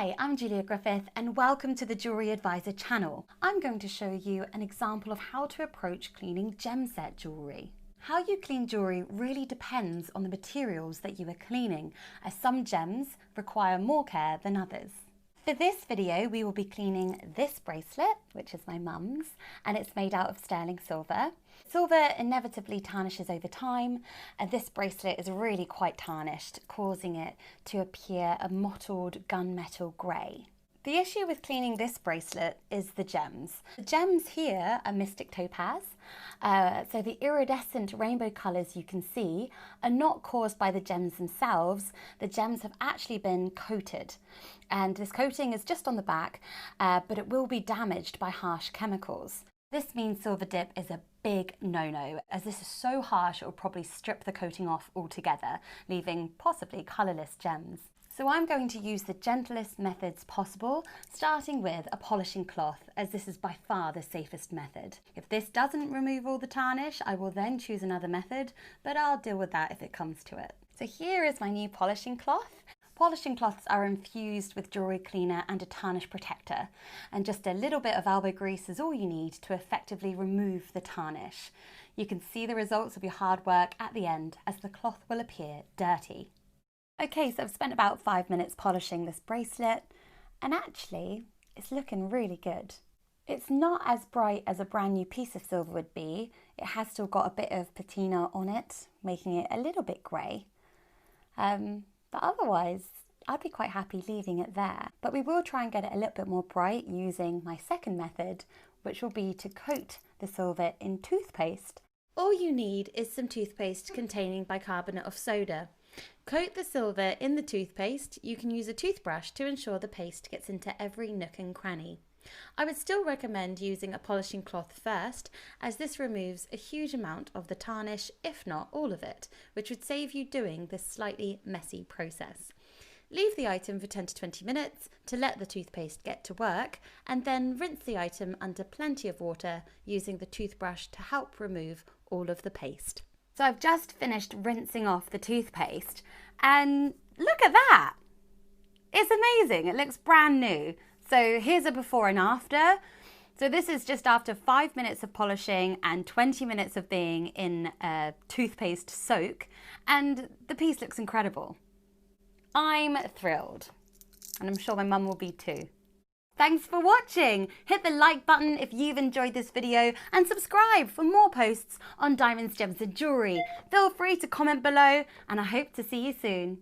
Hi, I'm Julia Griffith and welcome to the Jewellery Advisor channel. I'm going to show you an example of how to approach cleaning gem set jewellery. How you clean jewellery really depends on the materials that you are cleaning, as some gems require more care than others. For this video, we will be cleaning this bracelet, which is my mum's, and it's made out of sterling silver. Silver inevitably tarnishes over time, and this bracelet is really quite tarnished, causing it to appear a mottled gunmetal grey. The issue with cleaning this bracelet is the gems. The gems here are mystic topaz, so the iridescent rainbow colours you can see are not caused by the gems themselves. The gems have actually been coated, and this coating is just on the back, but it will be damaged by harsh chemicals. This means silver dip is a big no-no, as this is so harsh it will probably strip the coating off altogether, leaving possibly colourless gems. So I'm going to use the gentlest methods possible, starting with a polishing cloth, as this is by far the safest method. If this doesn't remove all the tarnish, I will then choose another method, but I'll deal with that if it comes to it. So here is my new polishing cloth. Polishing cloths are infused with jewellery cleaner and a tarnish protector, and just a little bit of elbow grease is all you need to effectively remove the tarnish. You can see the results of your hard work at the end, as the cloth will appear dirty. Okay, so I've spent about 5 minutes polishing this bracelet, and actually it's looking really good. It's not as bright as a brand new piece of silver would be. It has still got a bit of patina on it, making it a little bit grey. But otherwise, I'd be quite happy leaving it there. But we will try and get it a little bit more bright using my second method, which will be to coat the silver in toothpaste. All you need is some toothpaste containing bicarbonate of soda. Coat the silver in the toothpaste. You can use a toothbrush to ensure the paste gets into every nook and cranny. I would still recommend using a polishing cloth first, as this removes a huge amount of the tarnish, if not all of it, which would save you doing this slightly messy process. Leave the item for 10 to 20 minutes to let the toothpaste get to work, and then rinse the item under plenty of water using the toothbrush to help remove all of the paste. So I've just finished rinsing off the toothpaste, and look at that! It's amazing, it looks brand new. So here's a before and after. So this is just after 5 minutes of polishing and 20 minutes of being in a toothpaste soak, and the piece looks incredible. I'm thrilled, and I'm sure my mum will be too. Thanks for watching. Hit the like button if you've enjoyed this video, and subscribe for more posts on diamonds, gems and jewellery. Feel free to comment below, and I hope to see you soon.